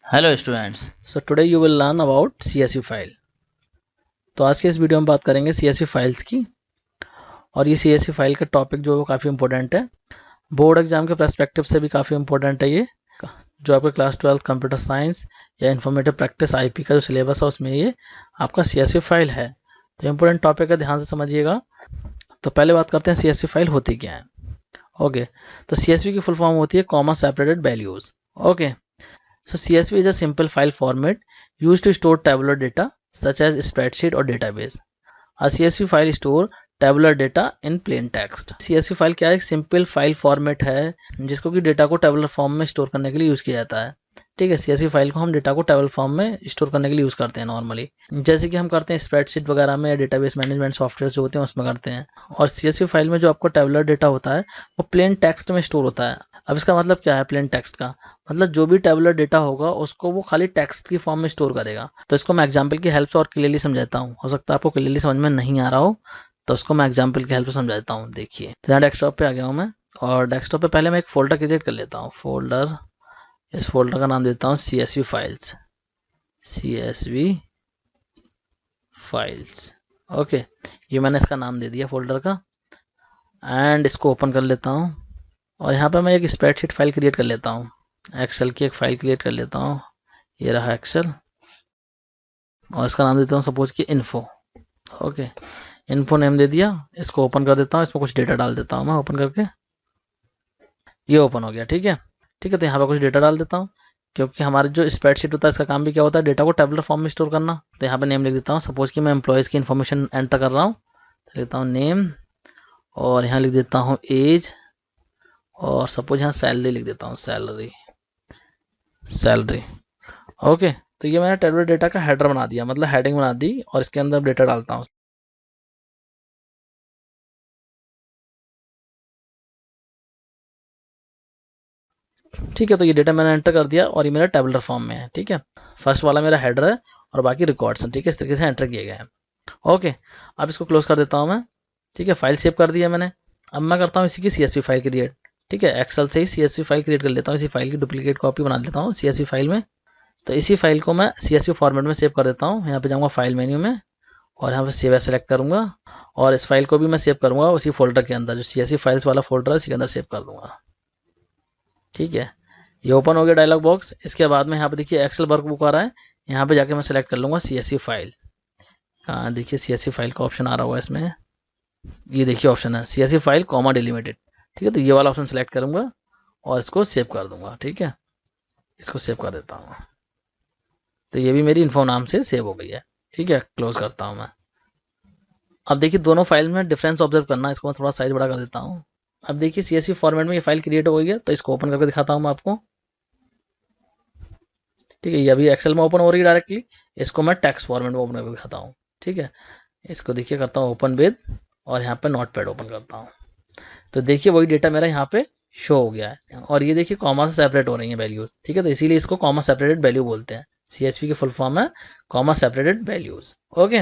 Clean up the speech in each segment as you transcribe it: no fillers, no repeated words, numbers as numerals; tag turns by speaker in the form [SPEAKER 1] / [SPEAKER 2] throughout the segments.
[SPEAKER 1] Hello students, so today you will learn about CSV file. तो आज के इस वीडियो में बात करेंगे CSV फाइल्स की। और ये CSV फाइल का टॉपिक जो है वो काफ़ी इंपॉर्टेंट है, बोर्ड एग्जाम के पर्सपेक्टिव से भी काफ़ी इंपॉर्टेंट है ये। जो आपका क्लास 12 कंप्यूटर साइंस या इन्फॉर्मेटिव प्रैक्टिस IP का जो सिलेबस है उसमें ये आपका CSV फाइल है। तो इंपॉर्टेंट टॉपिक है, ध्यान से समझिएगा। तो पहले बात करते हैं CSV फाइल होती क्या है। ओके, तो CSV की फुल फॉर्म होती है comma separated values. Okay, so CSV is a simple file format used to store tabular data such as spreadsheet or database. A CSV file store tabular data in plain text. CSV file क्या है? एक simple file format है जिसको कि data को tabular form में store करने के लिए यूज़ किया जाता है। ठीक है, CSV फाइल को हम डेटा को टेबल फॉर्म में स्टोर करने के लिए यूज़ करते हैं नॉर्मली, जैसे कि हम करते हैं स्प्रेडशीट वगैरह में या डेटाबेस मैनेजमेंट सॉफ्टवेयर जो होते हैं उसमें करते हैं। और CSV फाइल में जो आपको टेबुलर डेटा होता है वो प्लेन टेक्स्ट में स्टोर होता है। अब इसका मतलब क्या है? प्लेन टेक्स्ट का मतलब जो भी टेबुलर डेटा होगा उसको वो खाली टेक्स्ट की फॉर्म में स्टोर करेगा। तो इसको मैं एग्जांपल की हेल्प से और क्लियरली समझाता हूँ, हो सकता है आपको क्लियरली समझ में नहीं आ रहा हो, तो उसको मैं एग्जांपल की हेल्प से समझाता हूँ। देखिए, तो यहाँ डेस्कटॉप पे आ गया हूँ मैं, और डेस्कटॉप पे पहले मैं एक फोल्डर क्रिएट कर लेता हूँ। फोल्डर, इस फोल्डर का नाम देता हूँ CSV files. CSV files, okay, ये मैंने इसका नाम दे दिया फोल्डर का। एंड इसको ओपन कर लेता हूँ, और यहाँ पे मैं एक स्प्रेडशीट फाइल क्रिएट कर लेता हूँ। एक्सेल की एक फाइल क्रिएट कर लेता हूँ, ये रहा एक्सेल, और इसका नाम देता हूँ सपोज कि इन्फो। ओके, इन्फो नेम दे दिया। इसको ओपन कर देता हूँ, इसमें कुछ डेटा डाल देता हूँ मैं। ओपन करके ये ओपन हो गया। ठीक है, ठीक है, तो यहाँ पे कुछ डेटा डाल देता हूँ, क्योंकि हमारा जो स्प्रेडशीट होता है इसका काम भी क्या होता है? डेटा को टेबुलर फॉर्म में स्टोर करना। तो यहाँ पे नेम लिख देता हूँ, सपोज कि मैं एम्प्लॉयज़ की इन्फॉर्मेशन एंटर कर रहा हूँ, तो लिखता हूँ नेम, और यहाँ लिख देता हूँ एज, और सपोज यहाँ सैलरी लिख देता हूँ, सैलरी, सैलरी। ओके, तो ये मैंने टेबुलर डेटा का हेडर बना दिया, मतलब हेडिंग बना दी, और इसके अंदर डेटा डालता हूँ। ठीक है, तो ये डेटा मैंने एंटर कर दिया, और ये मेरा टेबुलर फॉर्म में है। ठीक है, फर्स्ट वाला मेरा हेडर है और बाकी रिकॉर्ड्स हैं। ठीक है, इस तरीके से एंटर किए गए हैं। ओके, अब इसको क्लोज कर देता हूँ मैं। ठीक है, फाइल सेव कर दी है मैंने। अब मैं करता हूँ इसी की CSV फाइल क्रिएट। ठीक है, एक्सेल से ही CSV फाइल क्रिएट कर लेता हूँ। इसी फाइल की डुप्लीकेट कॉपी बना लेता हूँ CSV फाइल में। तो इसी फाइल को मैं CSV फॉर्मेट में सेव कर देता हूँ। यहाँ पे जाऊँगा फाइल मेन्यू में, और यहाँ पे सेव एज सेलेक्ट करूँगा, और इस फाइल को भी मैं सेव करूँगा उसी फोल्डर के अंदर, जो CSV फाइल्स वाला फोल्डर है उसी के अंदर सेव कर दूँगा। ठीक है, ये ओपन हो गया डायलॉग बॉक्स। इसके बाद में यहाँ पे देखिए एक्सेल वर्कबुक आ रहा है, यहाँ पे जाके मैं सेलेक्ट कर लूँगा CSV फाइल। हाँ, देखिए CSV फाइल का ऑप्शन आ रहा होगा इसमें, ये देखिए ऑप्शन है CSV फाइल कॉमा डिलीमिटेड। ठीक है, तो ये वाला ऑप्शन सेलेक्ट करूँगा और इसको सेव कर दूंगा। ठीक है, इसको सेव कर देता हूँ, तो ये भी मेरी इन्फो नाम से सेव हो गई है। ठीक है, क्लोज करता हूँ मैं। अब देखिए दोनों फाइल में डिफरेंस ऑब्जर्व करना, इसको मैं थोड़ा साइज बड़ा कर देता हूँ। अब देखिए CSV फॉर्मेट में ये फाइल क्रिएट हो गई है, तो इसको ओपन करके दिखाता हूँ मैं आपको। ठीक है, ये अभी एक्सेल में ओपन हो रही है डायरेक्टली। इसको मैं टेक्स्ट फॉर्मेट में ओपन करके दिखाता हूँ। ठीक है, इसको देखिए करता हूँ ओपन विद, और यहाँ पे नोटपैड ओपन करता हूँ। तो देखिए वही डेटा मेरा यहाँ पे शो हो गया है, और ये देखिए कॉमा से सेपरेट हो रही है वैल्यूज। ठीक है, तो इसीलिए इसको कॉमा सेपरेटेड वैल्यू बोलते हैं। CSV की फुल फॉर्म है कॉमा सेपरेटेड वैल्यूज। ओके,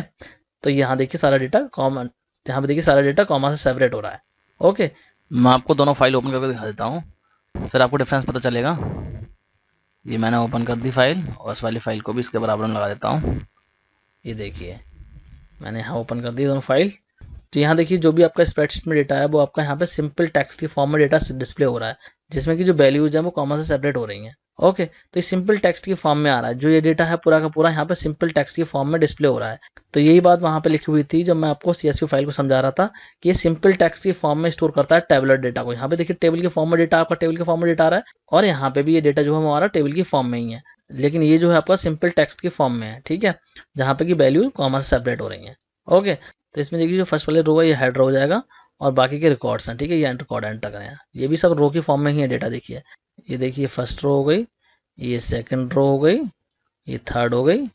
[SPEAKER 1] तो यहाँ देखिए सारा डेटा कॉमा, यहाँ पे देखिए सारा डेटा कॉमा से सेपरेट हो रहा है। ओके, मैं आपको दोनों फाइल ओपन करके दिखा देता हूँ, फिर आपको डिफरेंस पता चलेगा। ये मैंने ओपन कर दी फाइल, और इस वाली फाइल को भी इसके बराबर में लगा देता हूँ। ये देखिए मैंने यहाँ ओपन कर दी दोनों फाइल। तो यहाँ देखिए जो भी आपका स्प्रेडशीट में डेटा है वो आपका यहाँ पे सिंपल टेक्स्ट की फॉर्म में डेटा डिस्प्ले हो रहा है, जिसमें कि जो वैल्यूज है वो कॉमा से सेपरेट हो रही हैं। ओके, तो ये सिंपल टेक्स्ट की फॉर्म में आ रहा है, जो ये डेटा है पूरा का पूरा यहाँ पे सिंपल टेक्स्ट की फॉर्म में डिस्प्ले हो रहा है। तो यही बात वहाँ पे लिखी हुई थी जब मैं आपको CSV फाइल को समझा रहा था कि ये सिंपल टेक्स्ट की फॉर्म में स्टोर करता है टेबुलर डेटा को। यहाँ पे देखिए टेबल के फॉर्म में डेटा, आपका टेबल के फॉर्म में डेटा आ रहा है, और यहाँ पे भी ये डेटा जो है हमारा टेबल की फॉर्म में ही है, लेकिन ये जो है आपका सिंपल टेक्स्ट की फॉर्म में है। ठीक है, जहाँ पे की वैल्यू कॉमा से सेपरेट हो रही है। ओके, तो इसमें देखिए जो फर्स्ट वाले रो है ये हेडर हो जाएगा, और बाकी के रिकॉर्ड्स हैं। ठीक है, ये रिकॉर्ड एंटर करें, ये भी सब रो की फॉर्म में ही है डेटा। देखिए ये देखिए फर्स्ट रो हो गई, ये सेकंड रो हो गई, ये थर्ड हो गई।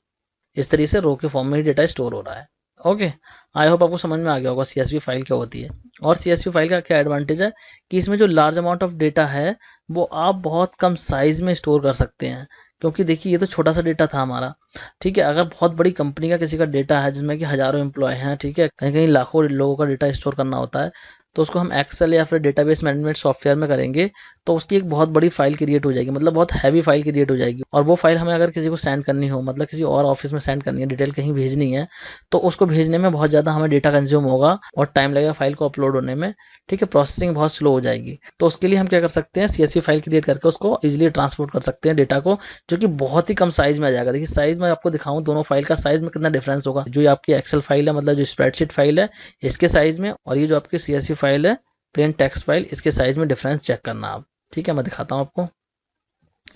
[SPEAKER 1] इस तरीके से रो के फॉर्म में ही डेटा स्टोर हो रहा है। ओके, आई होप आपको समझ में आ गया होगा CSV फाइल क्या होती है। और CSV फाइल का क्या एडवांटेज है कि इसमें जो लार्ज अमाउंट ऑफ डेटा है वो आप बहुत कम साइज में स्टोर कर सकते हैं, क्योंकि देखिए ये तो छोटा सा डेटा था हमारा। ठीक है, अगर बहुत बड़ी कंपनी का किसी का डेटा है जिसमें कि हजारों एम्प्लॉय हैं, ठीक है, कहीं कहीं लाखों लोगों का डेटा स्टोर करना होता है, तो उसको हम एक्सेल या फिर डेटाबेस मैनेजमेंट सॉफ्टवेयर में करेंगे तो उसकी एक बहुत बड़ी फाइल क्रिएट हो जाएगी, मतलब बहुत हैवी फाइल क्रिएट हो जाएगी। और वो फाइल हमें अगर किसी को सेंड करनी हो, मतलब किसी और ऑफिस में सेंड करनी है, डिटेल कहीं भेजनी है, तो उसको भेजने में बहुत ज़्यादा हमें डेटा कंज्यूम होगा और टाइम लगेगा फाइल को अपलोड होने में, ठीक है, प्रोसेसिंग बहुत स्लो हो जाएगी। तो उसके लिए हम क्या कर सकते हैं, CSV फाइल क्रिएट करके उसको इजीली ट्रांसपोर्ट कर सकते हैं डेटा को, जो कि बहुत ही कम साइज में आ जाएगा। देखिए साइज में आपको दिखाऊं, दोनों फाइल का साइज में कितना डिफरेंस होगा। जो आपकी एक्सेल फाइल है, मतलब जो स्प्रेडशीट फाइल है, इसके साइज में, और ये जो आपकी CSV फाइल है, प्लेन टेक्स्ट फाइल, इसके साइज में डिफरेंस चेक करना आप। ठीक है, मैं दिखाता हूँ आपको।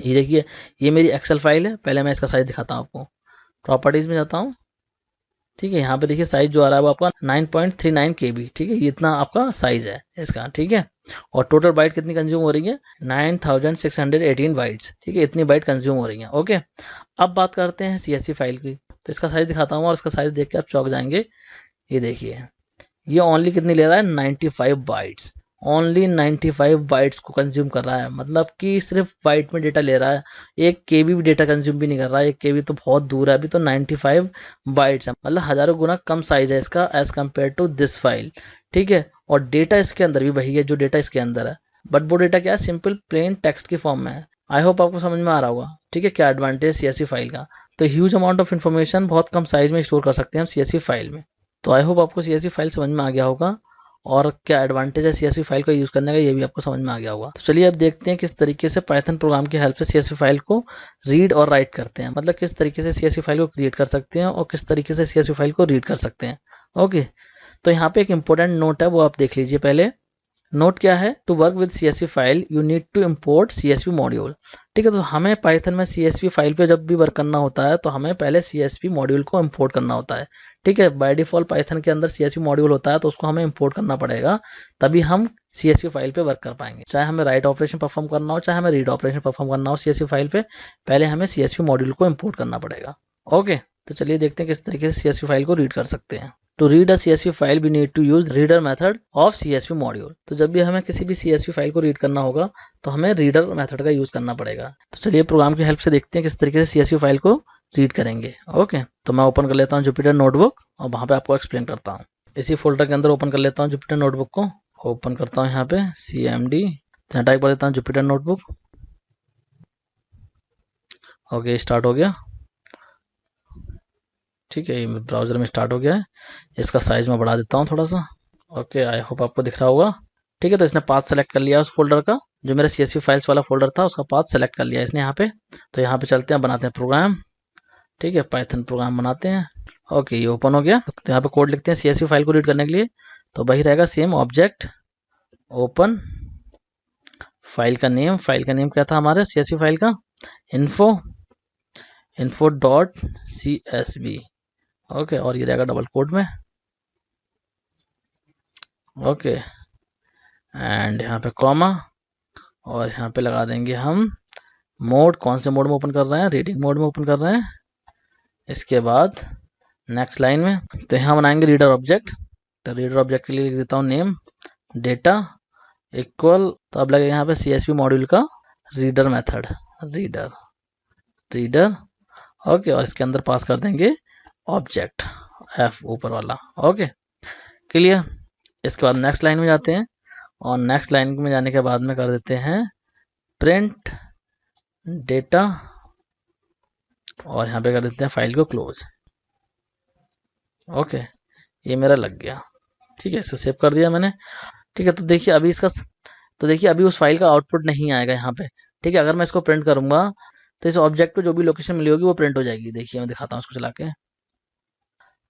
[SPEAKER 1] ये देखिए, ये मेरी एक्सेल फाइल है। पहले मैं इसका साइज दिखाता हूँ आपको। प्रॉपर्टीज में जाता हूँ, ठीक है, यहाँ पे देखिए साइज जो आ रहा है वो आपका 9.39 KB, ठीक है, ये इतना आपका साइज है इसका, ठीक है। और टोटल बाइट कितनी कंज्यूम हो रही है, 9618 बाइट्स, ठीक है, इतनी बाइट कंज्यूम हो रही है। ओके, अब बात करते हैं CSV फाइल की। तो इसका साइज दिखाता हूँ और इसका साइज देख के आप चौंक जाएंगे। ये देखिए, ये ओनली कितनी ले रहा है, 95 बाइट्स। ओनली 95 बाइट्स को कंज्यूम कर रहा है, मतलब कि सिर्फ बाइट में डेटा ले रहा है, 1 KB भी डेटा कंज्यूम भी नहीं कर रहा है। 1 KB तो बहुत दूर है, अभी तो 95 बाइट्स है, मतलब हजारों गुना कम साइज है इसका as compare to this file, ठीक है। और डेटा इसके अंदर भी वही है जो डेटा इसके अंदर है, बट वो डेटा क्या है, सिंपल प्लेन टेक्स्ट की फॉर्म में है। आई होप आपको समझ में आ रहा होगा, ठीक है, क्या एडवांटेज CSV फाइल का। तो ह्यूज अमाउंट ऑफ इन्फॉर्मेशन बहुत कम साइज में स्टोर कर सकते हैं हम CSV फाइल में। तो आई होप आपको CSV फाइल समझ में आ गया होगा, और क्या एडवांटेज है CSV फाइल का यूज़ करने का, ये भी आपको समझ में आ गया होगा। तो चलिए अब देखते हैं किस तरीके से पाइथन प्रोग्राम की हेल्प से CSV फाइल को रीड और राइट करते हैं, मतलब किस तरीके से CSV फाइल को क्रिएट कर सकते हैं और किस तरीके से CSV फाइल को रीड कर सकते हैं। ओके, तो यहाँ पे एक इंपॉर्टेंट नोट है, वो आप देख लीजिए पहले। नोट क्या है, to work with CSV file you need to import CSV module. ठीक है, तो हमें पाइथन में CSV फाइल पे जब भी वर्क करना होता है तो हमें पहले CSV मॉड्यूल को इम्पोर्ट करना होता है। ठीक है, बाय डिफॉल्ट पाइथन के अंदर CSV मॉड्यूल होता है, तो उसको हमें इम्पोर्ट करना पड़ेगा, तभी हम CSV फाइल पे वर्क कर पाएंगे। चाहे हमें राइट ऑपरेशन परफॉर्म करना हो, चाहे हमें रीड ऑपरेशन परफॉर्म करना हो CSV फाइल पे, पहले हमें CSV मॉड्यूल को इम्पोर्ट करना पड़ेगा। ओके, तो चलिए देखते हैं किस तरीके से CSV फाइल को रीड कर सकते हैं। To read a CSV file we need to use reader method of CSV module. तो जब भी हमें किसी भी CSV फाइल को रीड करना होगा तो हमें रीडर मेथड का यूज करना पड़ेगा। तो चलिए प्रोग्राम की हेल्प से देखते हैं किस तरीके से CSV फाइल को रीड करेंगे। ओके, तो मैं ओपन कर लेता हूँ जुपिटर नोटबुक और वहां पे आपको एक्सप्लेन करता हूँ। इसी फोल्डर के अंदर ओपन कर लेता हूँ जुपिटर नोटबुक को, ओपन करता हूँ यहाँ पे CMD, यहाँ टाइप कर देता हूँ जुपिटर नोटबुक। ओके, स्टार्ट हो गया, ठीक है, ये ब्राउजर में स्टार्ट हो गया है। इसका साइज मैं बढ़ा देता हूँ थोड़ा सा। ओके, आई होप आपको दिख रहा होगा। ठीक है, तो इसने पाथ सेलेक्ट कर लिया उस फोल्डर का, जो मेरा CSV फाइल्स वाला फोल्डर था उसका पाथ सेलेक्ट कर लिया इसने यहाँ पे। तो यहाँ पे चलते हैं, बनाते हैं प्रोग्राम। ठीक है, पाइथन प्रोग्राम बनाते हैं। ओके, ये ओपन हो गया। तो यहाँ पे कोड लिखते हैं CSV फाइल को रीड करने के लिए, तो वही रहेगा सेम ऑब्जेक्ट ओपन फाइल का नेम क्या था हमारे CSV फाइल का, info डॉट CSV। ओके, और ये रहेगा डबल कोड में। ओके, एंड यहाँ पे कॉमा, और यहाँ पे लगा देंगे हम मोड, कौन से मोड में ओपन कर रहे हैं, रीडिंग मोड में ओपन कर रहे हैं। इसके बाद नेक्स्ट लाइन में तो यहाँ बनाएंगे रीडर ऑब्जेक्ट। तो रीडर ऑब्जेक्ट के लिए लिख देता हूँ नेम डेटा इक्वल, तो अब लगेगा यहाँ पे CSV मॉड्यूल का रीडर मेथड, रीडर। ओके, और इसके अंदर पास कर देंगे ऑब्जेक्ट F ऊपर वाला। Okay, clear. इसके बाद नेक्स्ट लाइन में जाते हैं, और नेक्स्ट लाइन में जाने के बाद में कर देते हैं प्रिंट डेटा, और यहाँ पे कर देते हैं फाइल को क्लोज। ओके, ये मेरा लग गया, ठीक है, इसे सेव कर दिया मैंने। ठीक है, तो देखिए अभी इसका, तो देखिए अभी उस फाइल का आउटपुट नहीं आएगा यहाँ पे। ठीक है, अगर मैं इसको प्रिंट करूंगा तो इस ऑब्जेक्ट को जो भी लोकेशन मिली होगी वो प्रिंट हो जाएगी। देखिए मैं दिखाता हूँ उसको चला के।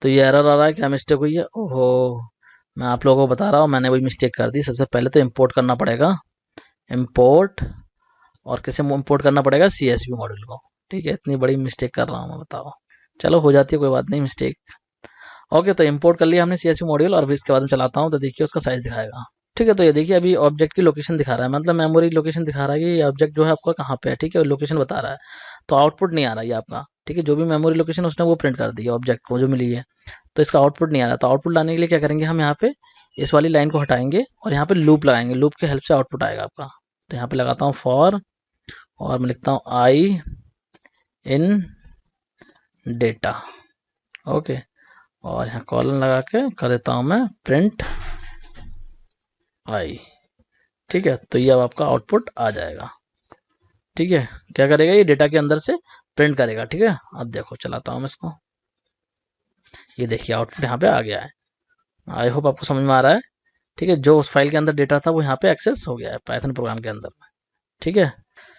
[SPEAKER 1] तो ये एरर आ रहा है, क्या मिस्टेक हुई है, ओहो, मैं आप लोगों को बता रहा हूँ, मैंने वही मिस्टेक कर दी। सबसे पहले तो इम्पोर्ट करना पड़ेगा, इम्पोर्ट, और कैसे इम्पोर्ट करना पड़ेगा, CSV मॉड्यूल को। ठीक है, इतनी बड़ी मिस्टेक कर रहा हूँ मैं, बताओ। चलो हो जाती है, कोई बात नहीं, मिस्टेक। ओके, तो इम्पोर्ट कर लिया हमने CSV मॉड्यूल, और फिर इसके बाद में चलाता हूँ तो देखिए उसका साइज दिखाएगा। ठीक है, तो ये देखिए अभी ऑब्जेक्ट की लोकेशन दिखा रहा है, मतलब मेमोरी लोकेशन दिखा रहा है कि ये ऑब्जेक्ट जो है आपका कहाँ पे है। ठीक है, लोकेशन बता रहा है, तो आउटपुट नहीं आ रहा है आपका। ठीक है, जो भी मेमोरी लोकेशन उसने वो प्रिंट कर दी है ऑब्जेक्ट को जो मिली है, तो इसका आउटपुट नहीं आ रहा। तो आउटपुट लाने के लिए क्या करेंगे हम, यहाँ पे इस वाली लाइन को हटाएंगे और यहाँ पे लूप लगाएंगे, लूप की हेल्प से आउटपुट आएगा आपका। तो यहाँ पे लगाता हूँ फॉर, और मैं लिखता हूँ आई इन डेटा। ओके, और यहाँ कॉलन लगा के कर देता हूँ मैं प्रिंट आई। ठीक है, तो ये अब आपका आउटपुट आ जाएगा। ठीक है, क्या करेगा ये डेटा के अंदर से प्रिंट करेगा। ठीक है, अब देखो चलाता हूँ मैं इसको, ये देखिए आउटपुट यहाँ पे आ गया है। आई होप आपको समझ में आ रहा है। ठीक है, जो उस फाइल के अंदर डेटा था वो यहाँ पे एक्सेस हो गया है पाइथन प्रोग्राम के अंदर में। ठीक है,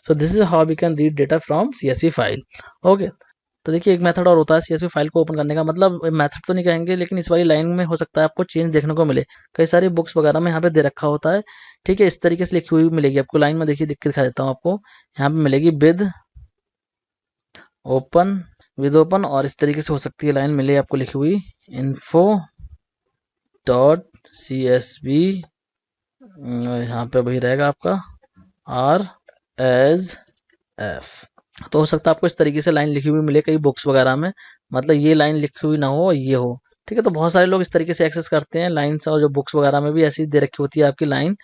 [SPEAKER 1] so this is how we can read data from CSV file. Okay, तो देखिए एक मेथड और होता है CSV फाइल को ओपन करने का, मतलब मेथड तो नहीं कहेंगे लेकिन इस वाली लाइन में हो सकता है आपको चेंज देखने को मिले। कई सारी बुक्स वगैरह में यहाँ पे दे रखा होता है। ठीक है, इस तरीके से लिखी हुई मिलेगी आपको लाइन में, देखिए दिख के दिखा देता हूँ आपको। यहाँ पे मिलेगी ओपन विद ओपन, और इस तरीके से हो सकती है लाइन मिले आपको लिखी हुई info.csv, यहाँ पे वही रहेगा आपका R/F। तो हो सकता है आपको इस तरीके से लाइन लिखी हुई मिले कई बुक्स वगैरह में, मतलब ये लाइन लिखी हुई ना हो ये हो। ठीक है, तो बहुत सारे लोग इस तरीके से एक्सेस करते हैं लाइन्स, और जो बुक्स वगैरह में भी ऐसी दे रखी होती है आपकी लाइन।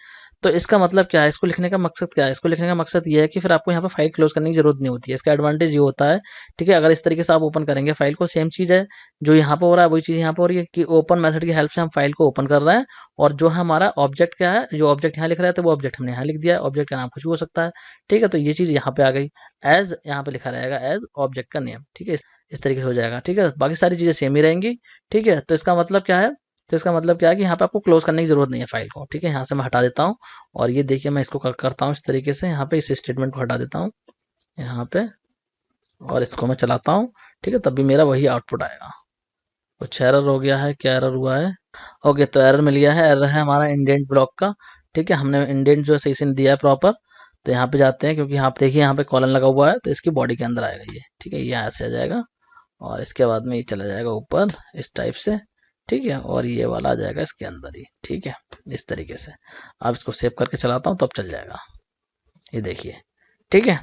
[SPEAKER 1] तो इसका मतलब क्या है, इसको लिखने का मकसद क्या है, इसको लिखने का मकसद ये है कि फिर आपको यहाँ पे फाइल क्लोज करने की जरूरत नहीं होती है। इसका एडवांटेज ये होता है, ठीक है, अगर इस तरीके से आप ओपन करेंगे फाइल को, सेम चीज़ है जो यहाँ पे हो रहा है वही चीज़ यहाँ पे हो रही है कि ओपन मेथड की हेल्प से हम फाइल को ओपन कर रहे हैं। और जो हमारा ऑब्जेक्ट क्या है, जो ऑब्जेक्ट यहाँ लिख रहा है तो वो ऑब्जेक्ट हमने यहाँ लिख दिया है, ऑब्जेक्ट का नाम कुछ भी हो सकता है। ठीक है, तो ये चीज़ यहाँ पे आ गई, एज यहाँ पे लिखा रहेगा एज ऑब्जेक्ट का नेम। ठीक है, इस तरीके से हो जाएगा। ठीक है, बाकी सारी चीज़ें सेम ही रहेंगी। ठीक है, तो इसका मतलब क्या है, तो इसका मतलब क्या है कि यहाँ पे आपको क्लोज करने की जरूरत नहीं है फाइल को। ठीक है, यहाँ से मैं हटा देता हूँ, और ये देखिए मैं इसको करता हूँ इस तरीके से, यहाँ पे इस स्टेटमेंट को हटा देता हूँ यहाँ पे, और इसको मैं चलाता हूँ। ठीक है, तब भी मेरा वही आउटपुट आएगा। कुछ एरर हो गया है, क्या एरर हुआ है? ओके, तो एरर मिल गया है, एरर है हमारा इंडेंट ब्लॉक का। ठीक है, हमने इंडेंट जो सही से नहीं दिया है प्रॉपर। तो यहाँ पे जाते हैं, क्योंकि यहाँ पे देखिए यहाँ पे कॉलन लगा हुआ है, तो इसकी बॉडी के अंदर आएगा ये। ठीक है, ये यहाँ से आ जाएगा, और इसके बाद में ये चला जाएगा ऊपर इस टाइप से। ठीक है, और ये वाला आ जाएगा इसके अंदर ही। ठीक है, इस तरीके से। अब इसको सेव करके चलाता हूँ तब चल जाएगा, ये देखिए। ठीक है,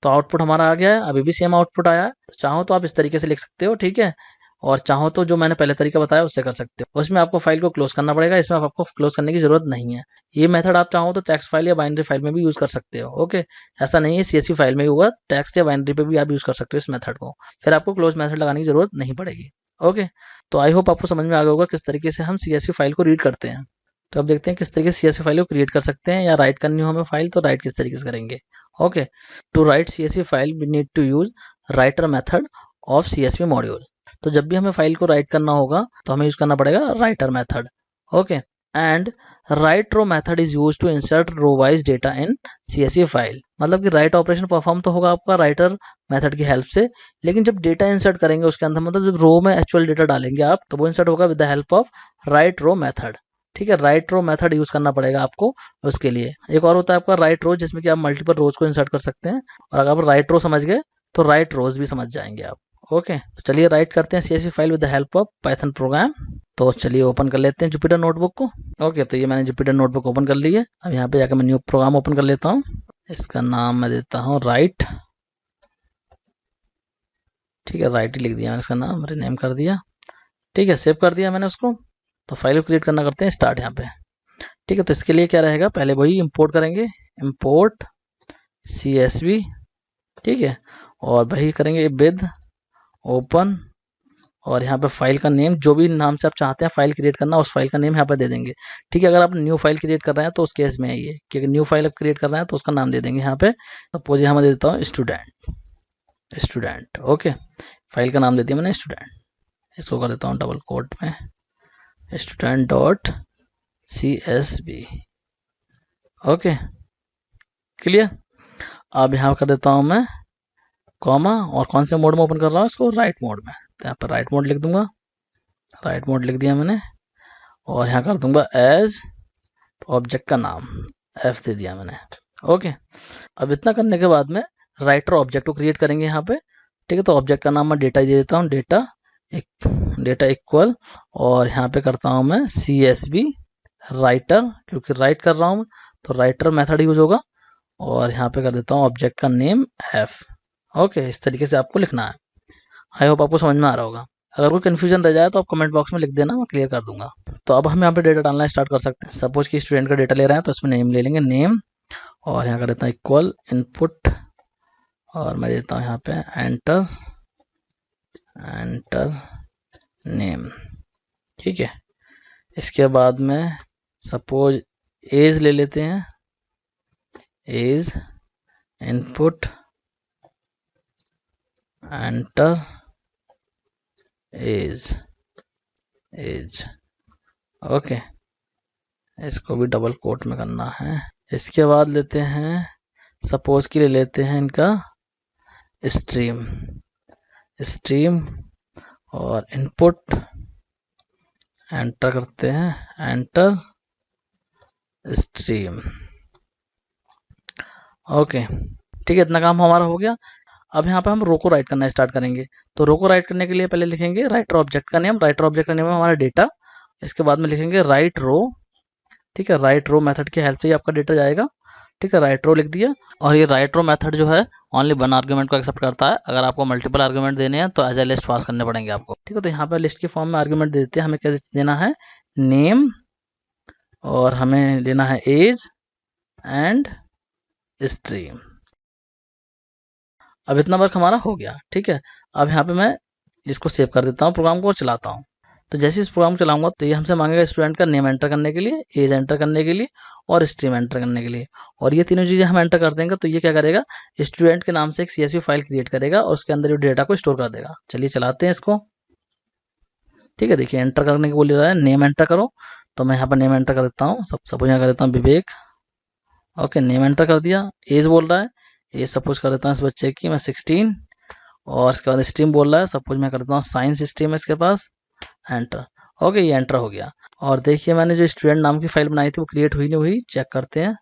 [SPEAKER 1] तो आउटपुट हमारा आ गया है, अभी भी सेम आउटपुट आया है। तो चाहो तो आप इस तरीके से लिख सकते हो। ठीक है, और चाहो तो जो मैंने पहले तरीका बताया उससे कर सकते हो, उसमें आपको फाइल को क्लोज करना पड़ेगा, इसमें आपको क्लोज करने की जरूरत नहीं है। ये मेथड आप चाहो तो टेक्स्ट फाइल या बाइनरी फाइल में भी यूज कर सकते हो। ओके, ऐसा नहीं है CSV फाइल में ही होगा, टेक्स्ट या बाइनरी पे भी आप यूज कर सकते हो इस मेथड को, फिर आपको क्लोज मेथड लगाने की जरूरत नहीं पड़ेगी। ओके, तो आई होप आपको समझ में आ गया होगा किस तरीके से हम CSV फाइल को रीड करते हैं। तो अब देखते हैं किस तरीके से CSV फाइल को क्रिएट कर सकते हैं, या राइट करनी हो हमें फाइल तो राइट किस तरीके से करेंगे। Okay, to write CSV file we need to use writer method of CSV module. तो जब भी हमें फाइल को राइट करना होगा तो हमें यूज करना पड़ेगा writer method. Okay, and write row method is use to insert row wise data in CSV file. मतलब कि राइट ऑपरेशन परफॉर्म तो होगा आपका राइटर मेथड की हेल्प से, लेकिन जब डेटा इंसर्ट करेंगे उसके अंदर, मतलब जब रो में एक्चुअल डेटा डालेंगे आप, तो वो इंसर्ट होगा with the help of write row method. ठीक है, राइट रो मेथड यूज करना पड़ेगा आपको उसके लिए। एक और होता है आपका राइट रो, जिसमें कि आप मल्टीपल रोज को इंसर्ट कर सकते हैं, और अगर आप राइट रो समझ गए तो राइट रोज भी समझ जाएंगे आप। ओके, तो चलिए राइट करते हैं CSV file with the help of Python programme. तो चलिए ओपन कर लेते हैं जुपिटर नोटबुक को। ओके, तो ये मैंने जुपिटर नोटबुक ओपन कर ली है। अब यहाँ पे जाकर मैं न्यू प्रोग्राम ओपन कर लेता हूँ, इसका नाम मैं देता हूँ राइट। ठीक है, राइट ही लिख दिया मैंने, इसका नाम रीनेम कर दिया। ठीक है, सेव कर दिया मैंने उसको। तो फाइल को क्रिएट करना करते हैं स्टार्ट यहाँ पे। ठीक है, तो इसके लिए क्या रहेगा, पहले वही इंपोर्ट करेंगे, इंपोर्ट CSV। ठीक है, और वही करेंगे विद ओपन, और यहाँ पे फाइल का नेम जो भी नाम से आप चाहते हैं फाइल क्रिएट करना, उस फाइल का नेम यहाँ पे दे देंगे। ठीक है, अगर आप न्यू फाइल क्रिएट कर रहे हैं तो उस केस में है ये कि न्यू फाइल आप क्रिएट कर रहे हैं तो उसका नाम दे देंगे यहाँ पे। सपोज यहाँ मैं दे देता हूँ स्टूडेंट। ओके, फाइल का नाम दे दिया मैंने स्टूडेंट, इसको कर देता हूँ डबल कोट में student.csv। Okay, clear. अब यहाँ कर देता हूँ मैं कॉमा, और कौन से मोड में ओपन कर रहा हूँ इसको, राइट मोड में। तो यहाँ पर राइट मोड लिख दूंगा, राइट मोड लिख दिया मैंने, और यहाँ कर दूंगा एज ऑब्जेक्ट का नाम F दे दिया मैंने। ओके, अब इतना करने के बाद में राइटर ऑब्जेक्ट को क्रिएट करेंगे यहाँ पे। ठीक है, तो ऑब्जेक्ट का नाम मैं डेटा दे देता हूँ, डेटा इक्वल, और यहाँ पे करता हूँ मैं CSV राइटर, क्योंकि राइट कर रहा हूँ तो राइटर मेथड यूज होगा, और यहाँ पे कर देता हूँ ऑब्जेक्ट का नेम F। ओके, इस तरीके से आपको लिखना है। आई होप आपको समझ में आ रहा होगा। अगर कोई कन्फ्यूजन रह जाए तो आप कमेंट बॉक्स में लिख देना, मैं क्लियर कर दूंगा। तो अब हम यहाँ पे डेटा डालना स्टार्ट कर सकते हैं। सपोज कि स्टूडेंट का डेटा ले रहे हैं तो इसमें नेम ले लेंगे, नेम, और यहाँ कर देता हूँ इक्वल इनपुट, और मैं देता हूँ यहाँ पे एंटर नेम। ठीक है, इसके बाद में सपोज एज ले लेते हैं, as input enter age age. ओके, इसको भी डबल कोट में करना है। इसके बाद लेते हैं, सपोज के लिए लेते हैं इनका स्ट्रीम, स्ट्रीम और इनपुट एंटर करते हैं, एंटर स्ट्रीम। ओके ठीक है, इतना काम हमारा हो गया। अब यहाँ पे हम रो को राइट करना स्टार्ट करेंगे। तो रो को राइट करने के लिए पहले लिखेंगे राइटर ऑब्जेक्ट का नेम, राइटर ऑब्जेक्ट का नेम है हमारा डेटा। इसके बाद में लिखेंगे राइट रो, ठीक है, राइट रो मेथड की हेल्प से ही आपका डेटा जाएगा, ठीक है, राइट रो लिख दिया। और ये राइट रो मेथड जो है ओनली वन आर्गुमेंट को एक्सेप्ट करता है, अगर आपको मल्टीपल आर्गुमेंट देने हैं तो एज ए लिस्ट पास करने पड़ेंगे आपको, ठीक है। तो यहाँ पे लिस्ट के फॉर्म में आर्गुमेंट देते हैं, हमें क्या देना है, नेम, और हमें लेना है एज एंड स्ट्रीम। अब इतना वर्क हमारा हो गया, ठीक है। अब यहाँ पे मैं इसको सेव कर देता हूँ प्रोग्राम को और चलाता हूँ। तो जैसे इस प्रोग्राम को चलाऊंगा तो ये हमसे मांगेगा स्टूडेंट का नेम एंटर करने के लिए, एज एंटर करने के लिए और स्ट्रीम एंटर करने के लिए। और ये तीनों चीजें हम एंटर कर देंगे तो ये क्या करेगा, स्टूडेंट के नाम से एक CSV फाइल क्रिएट करेगा और उसके अंदर डेटा को स्टोर कर देगा। चलिए चलाते हैं इसको, ठीक है। देखिए एंटर करने के बोल रहा है, नेम एंटर करो, तो मैं यहाँ पर नेम एंटर कर देता हूँ, सपोज यहाँ कर देता हूँ विवेक। ओके, नेम एंटर कर दिया। एज बोल रहा है, एज सपोज कर देता हूँ इस बच्चे की मैं 16, और इसके बाद स्ट्रीम बोल रहा है, सपोज मैं कर देता हूँ साइंस स्ट्रीम है इसके पास, एंटर। ओके, ये एंटर हो गया। और देखिए मैंने जो स्टूडेंट नाम की फाइल बनाई थी वो क्रिएट हुई नहीं हुई, चेक करते हैं।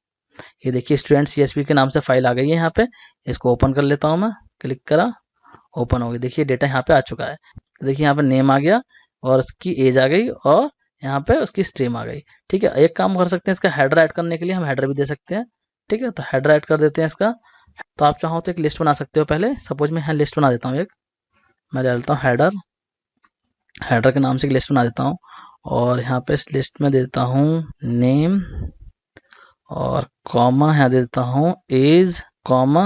[SPEAKER 1] ये देखिए स्टूडेंट CSV के नाम से फाइल आ गई है यहाँ पे। इसको ओपन कर लेता हूँ मैं, क्लिक करा, ओपन हो गई। देखिए डेटा यहाँ पे आ चुका है। देखिए यहाँ पे नेम आ गया और उसकी एज आ गई और यहाँ पे उसकी स्ट्रीम आ गई, ठीक है। एक काम कर सकते हैं, इसका हेडर ऐड करने के लिए हम हेडर भी दे सकते हैं, ठीक है। तो हेडर ऐड कर देते हैं इसका। तो आप चाहो तो एक लिस्ट बना सकते हो पहले, सपोज मैं यहाँ लिस्ट बना देता हूँ एक, मैं डालता हूँ हेडर, हेडर के नाम से एक लिस्ट बना देता हूँ। और यहाँ पे इस लिस्ट में देता हूँ नेम और कॉमा, यहाँ दे देता हूँ एज, कॉमा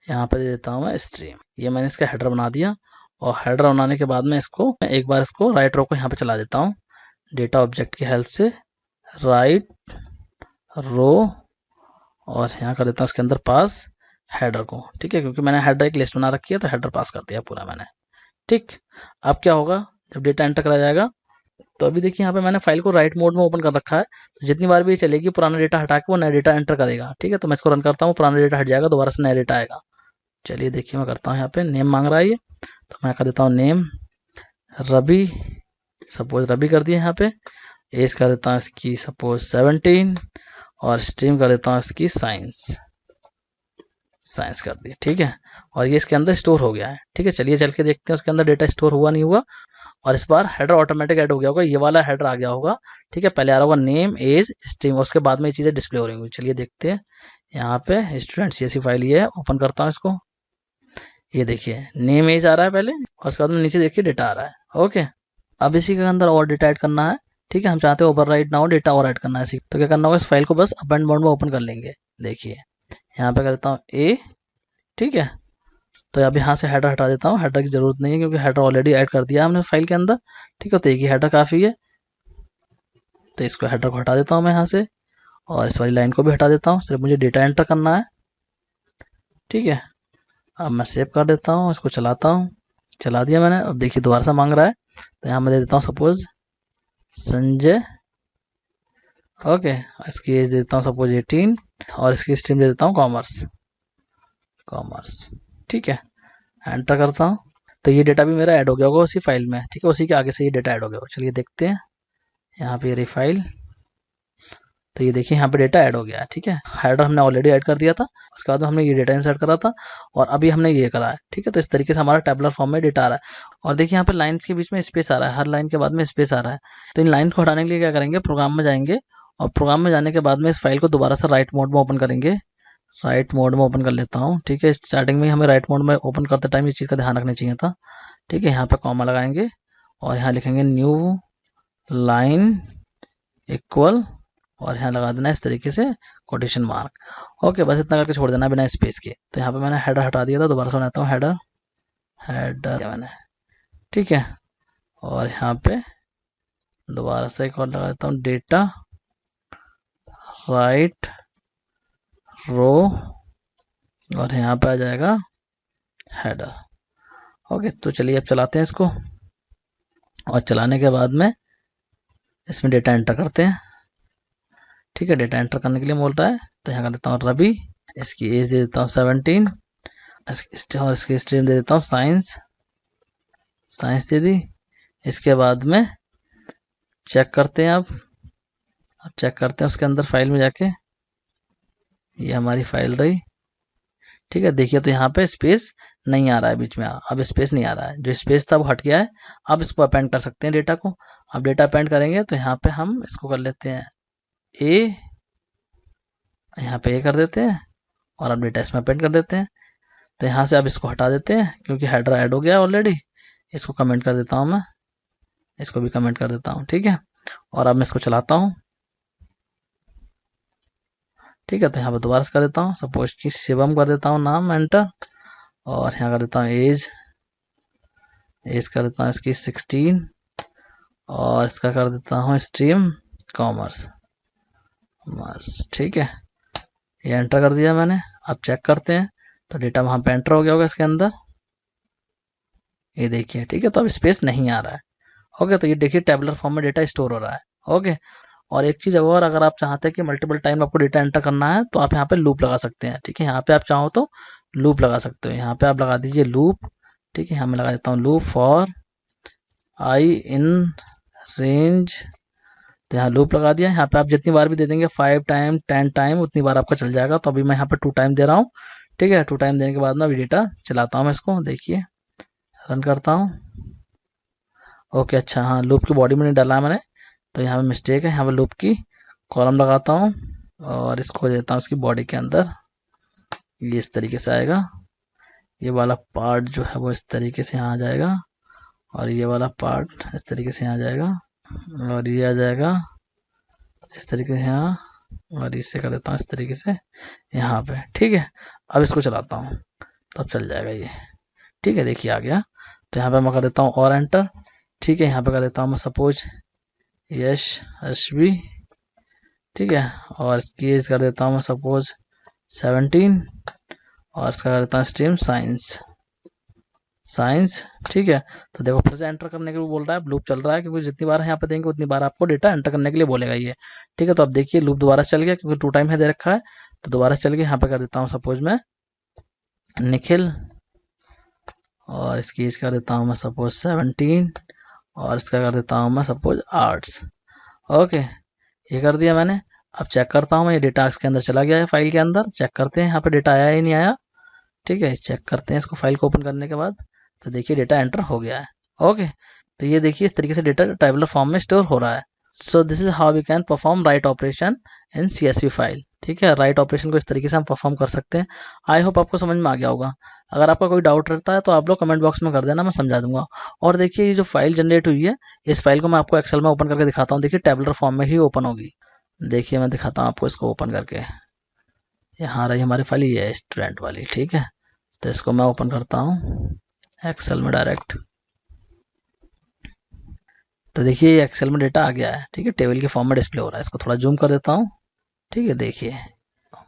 [SPEAKER 1] यहाँ पे दे देता हूँ मैं स्ट्रीम। ये मैंने इसका हेडर बना दिया। और हेडर बनाने के बाद में इसको मैं एक बार इसको राइट रो को यहाँ पे चला देता हूँ डेटा ऑब्जेक्ट की हेल्प से, राइट रो, और यहाँ कर देता हूँ इसके अंदर पास हेडर को, ठीक है, क्योंकि मैंने हेडर एक लिस्ट बना रखी है तो हेडर पास कर दिया पूरा मैंने, ठीक। अब क्या होगा, जब डेटा एंटर करा जाएगा तो अभी देखिए यहाँ पे मैंने फाइल को राइट मोड में ओपन कर रखा है, तो जितनी बार भी ये चलेगी पुराना डेटा हटा के वो नया डेटा एंटर करेगा, ठीक है। तो मैं इसको रन करता हूँ, पुराना डेटा हट जाएगा, दोबारा से नया डेटा आएगा। चलिए देखिए मैं करता हूँ, यहाँ पे नेम मांग रहा है ये, तो मैं कर देता हूँ नेम रवि, सपोज रवि कर दिया। यहाँ पे एज कर देता हूँ इसकी सपोज 17 और स्ट्रीम कर देता हूँ इसकी साइंस, साइंस कर दी, ठीक है। और ये इसके अंदर स्टोर हो गया है, ठीक है। चलिए चल के देखते हैं उसके अंदर डेटा स्टोर हुआ नहीं हुआ। और इस बार हेडर ऑटोमेटिक ऐड हो गया होगा, ये वाला हेडर आ गया होगा, ठीक है। पहले आ रहा होगा नेम एज स्ट्रीम, उसके बाद में ये चीज़ें डिस्प्ले हो रही होंगी। चलिए देखते हैं, यहाँ पे स्टूडेंट CSV फाइल ये है, ओपन करता हूँ इसको। ये देखिए नेम एज आ रहा है पहले और उसके बाद में नीचे देखिए डेटा आ रहा है। ओके, अब इसी के अंदर और डेटा ऐड करना है, ठीक है। हम चाहते हैं ओवरराइट ना हो, डेटा और ऐड करना है इसी, तो क्या करना होगा, इस फाइल को बस अप एंड डाउन में ओपन कर लेंगे। देखिए यहाँ पे करता हूँ ए, ठीक है। तो अब यहाँ से हेडर हटा देता हूँ, हेडर की जरूरत नहीं है क्योंकि हेडर ऑलरेडी ऐड कर दिया हमने फाइल के अंदर, ठीक है। तो एक ही हेडर काफ़ी है, तो इसको हेडर को हटा देता हूँ मैं यहाँ से, और इस वाली लाइन को भी हटा देता हूँ, सिर्फ मुझे डेटा एंटर करना है, ठीक है। अब मैं सेव कर देता हूँ, इसको चलाता हूँ, चला दिया मैंने। अब देखिए दोबारा से मांग रहा है, तो यहाँ मैं दे देता हूँ सपोज संजय, ओके। इसकी एज दे देता हूँ सपोज 18 और इसकी स्ट्रीम दे देता हूँ कॉमर्स, कॉमर्स, ठीक है। एंटर करता हूँ, तो ये डेटा भी मेरा ऐड हो गया होगा उसी फाइल में, ठीक है। उसी के आगे से ये डेटा ऐड हो गया होगा। चलिए देखते हैं, यहाँ पे ये रही फाइल, तो ये देखिए यहाँ पे डेटा ऐड हो गया है, ठीक है। हेडर हमने ऑलरेडी ऐड कर दिया था, उसके बाद में हमने ये डेटा इंसर्ट करा था और अभी हमने ये करा है, ठीक है। तो इस तरीके से हमारा टेबुलर फॉर्म में डेटा आ रहा है। और देखिए यहाँ पे लाइन्स के बीच में स्पेस आ रहा है, हर लाइन के बाद में स्पेस आ रहा है। तो इन लाइन को हटाने के लिए क्या करेंगे, प्रोग्राम में जाएंगे और प्रोग्राम में जाने के बाद में इस फाइल को दोबारा से राइट मोड में ओपन करेंगे। राइट मोड में ओपन कर लेता हूँ, ठीक है। स्टार्टिंग में हमें राइट मोड में ओपन करते टाइम इस चीज़ का ध्यान रखना चाहिए था, ठीक है। यहाँ पे कॉमा लगाएंगे और यहाँ लिखेंगे न्यू लाइन इक्वल, और यहाँ लगा देना इस तरीके से कोटेशन मार्क। ओके, बस इतना करके छोड़ देना बिना स्पेस के। तो यहाँ पे मैंने हेडर हटा दिया था, दोबारा से बनाता हूँ हेडर, हेडर मैंने, ठीक है। और यहाँ पे दोबारा से एक और लगा देता हूँ डेटा राइट रो और यहाँ पे आ जाएगा हेडर। ओके, तो चलिए अब चलाते हैं इसको, और चलाने के बाद में इसमें डेटा एंटर करते हैं। ठीक है, डेटा एंटर करने के लिए बोल रहा है, तो यहाँ कर देता हूँ रवि, इसकी एज दे देता हूँ 17, और इसकी स्ट्रीम दे देता हूँ साइंस, साइंस दे दी। इसके बाद में चेक करते हैं, अब चेक करते हैं उसके अंदर फाइल में जाके, ये हमारी फाइल रही। ठीक है, देखिए तो यहाँ पे स्पेस नहीं आ रहा है बीच में, अब स्पेस नहीं आ रहा है, जो स्पेस था वो हट गया है। अब इसको अपेंड कर सकते हैं डेटा को। अब डेटा अपेंड करेंगे तो यहाँ पे हम इसको कर लेते हैं ए, यहाँ पे ए कर देते हैं, और अब डेटा इसमें अपेंड कर देते हैं। तो यहाँ से अब इसको हटा देते हैं क्योंकि हेडर ऐड हो गया ऑलरेडी। इसको कमेंट कर देता हूँ मैं, इसको भी कमेंट कर देता हूँ। ठीक है, और अब मैं इसको चलाता हूँ। ठीक है, तो यहाँ पर दोबारा से कर देता हूँ, सपोज कि शिवम कर देता हूँ नाम, एंटर, और यहाँ कर देता हूँ एज, एज कर देता हूँ इसकी 16, और इसका कर देता हूँ स्ट्रीम कॉमर्स। ठीक है, ये एंटर कर दिया मैंने। अब चेक करते हैं, तो डेटा वहाँ पे एंटर हो गया होगा इसके अंदर, ये देखिए। ठीक है, तो अब स्पेस नहीं आ रहा है। ओके, तो ये देखिए टेबुलर फॉर्म में डेटा स्टोर हो रहा है। ओके, और एक चीज़ और, अगर आप चाहते हैं कि मल्टीपल टाइम आपको डेटा एंटर करना है तो आप यहाँ पे लूप लगा सकते हैं। ठीक है, यहाँ पे आप चाहो तो लूप लगा सकते हो, यहाँ पे आप लगा दीजिए लूप। ठीक है, यहाँ मैं लगा देता हूँ loop for I in range, तो यहाँ लूप लगा दिया। यहाँ पे आप जितनी बार भी दे देंगे 5 टाइम 10 टाइम, उतनी बार आपका चल जाएगा। तो अभी मैं यहाँ पे 2 टाइम दे रहा हूँ। ठीक है, 2 टाइम देने के बाद में अभी डेटा चलाता हूँ मैं इसको, देखिए रन करता हूँ। ओके, अच्छा हाँ, लूप की बॉडी में नहीं डाला है मैंने, तो यहाँ पे मिस्टेक है। यहाँ पे लूप की कॉलम लगाता हूँ और इसको देता हूँ इसकी बॉडी के अंदर, ये इस तरीके से आएगा। ये वाला पार्ट जो है वो इस तरीके से यहाँ आ जाएगा, और ये वाला पार्ट इस तरीके से यहाँ आ जाएगा, और ये आ जाएगा इस तरीके से यहाँ, और इससे कर देता हूँ इस तरीके से यहाँ पे। ठीक है, अब इसको चलाता हूँ तो अब चल जाएगा ये। ठीक है, देखिए आ गया। तो यहाँ पे मैं कर देता हूँ और एंटर। ठीक है, यहाँ पे कर देता हूँ मैं सपोज यश अश्वी। ठीक है, और इसकी एज कर देता हूँ मैं सपोज 17, और इसका कर देता हूँ स्ट्रीम साइंस, साइंस। ठीक है, तो देखो फिर से एंटर करने के लिए बोल रहा है, लूप चल रहा है क्योंकि जितनी बार यहाँ पे देंगे उतनी बार आपको डेटा एंटर करने के लिए बोलेगा ये। ठीक है, तो अब देखिए लूप दोबारा चल गया क्योंकि 2 टाइम है दे रखा है, तो दोबारा चल गया। यहाँ पे कर देता हूँ सपोज मैं निखिल, और इसकी एज कर देता हूँ मैं सपोज 17, और इसका कर देता हूँ मैं सपोज आर्ट्स। ओके, ये कर दिया मैंने। अब चेक करता हूँ मैं, ये डेटा इसके अंदर चला गया है, फाइल के अंदर। चेक करते हैं यहाँ पे डेटा आया ही नहीं आया। ठीक है, चेक करते हैं इसको फाइल को ओपन करने के बाद, तो देखिए डेटा एंटर हो गया है। ओके, तो ये देखिए इस तरीके से डेटा टेबुलर फॉर्म में स्टोर हो रहा है। So this is how we can perform write operation in CSV file. ठीक है, राइट ऑपरेशन को इस तरीके से हम परफॉर्म कर सकते हैं। आई होप आपको समझ में आ गया होगा। अगर आपका कोई डाउट रहता है तो आप लोग कमेंट बॉक्स में कर देना, मैं समझा दूंगा। और देखिए ये जो फाइल जनरेट हुई है, इस फाइल को मैं आपको एक्सेल में ओपन करके दिखाता हूँ। देखिए टेबुलर फॉर्म में ही ओपन होगी। देखिए मैं दिखाता हूँ आपको इसको ओपन करके। यहाँ रही हमारी फाइल, ये है स्टूडेंट वाली। ठीक है, तो इसको मैं ओपन करता हूँ एक्सेल में डायरेक्ट। तो देखिए ये एक्सेल में डेटा आ गया है। ठीक है, टेबल के फॉर्म में डिस्प्ले हो रहा है। इसको थोड़ा जूम कर देता हूँ। ठीक है, देखिए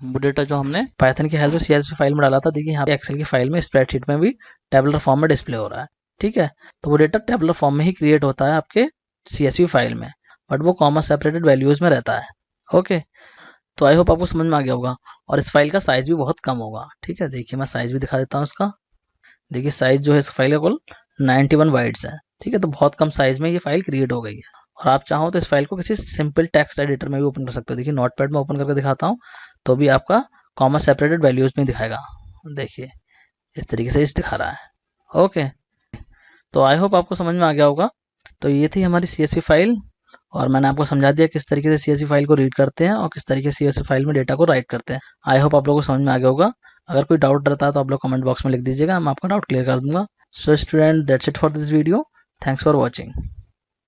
[SPEAKER 1] वो डेटा जो हमने पाइथन की हेल्प से CSV फाइल में डाला था, देखिए यहाँ पे एक्सेल की फाइल में स्प्रेडशीट में भी टेबुलर फॉर्म में डिस्प्ले हो रहा है। ठीक है, तो वो डेटा टेबुलर फॉर्म में ही क्रिएट होता है आपके CSV फाइल में, बट वो कॉमा सेपरेटेड वैल्यूज में रहता है। ओके, तो आई होप आपको समझ में आ गया होगा। और इस फाइल का साइज भी बहुत कम होगा। ठीक है, देखिए मैं साइज भी दिखा देता हूँ इसका। देखिए साइज जो है इस फाइल का कुल 91 बाइट्स है। ठीक है, तो बहुत कम साइज में ये फाइल क्रिएट हो गई है। और आप चाहो तो इस फाइल को किसी सिंपल टेक्स्ट एडिटर में भी ओपन कर सकते हो। देखिए नोटपैड में ओपन करके दिखाता हूँ, तो भी आपका कॉमा सेपरेटेड वैल्यूज में दिखाएगा। देखिए इस तरीके से इस दिखा रहा है। ओके, तो आई होप आपको समझ में आ गया होगा। तो ये थी हमारी CSV फाइल, और मैंने आपको समझा दिया किस तरीके से CSV फाइल को रीड करते हैं और किस तरीके से CSV फाइल में डेटा को राइट करते हैं। आई होप आप लोगों को समझ में आ गया होगा। अगर कोई डाउट रहता है तो आप लोग कमेंट बॉक्स में लिख दीजिएगा, मैं आपका डाउट क्लियर कर दूंगा। So student, that's it for this video. Thanks for watching.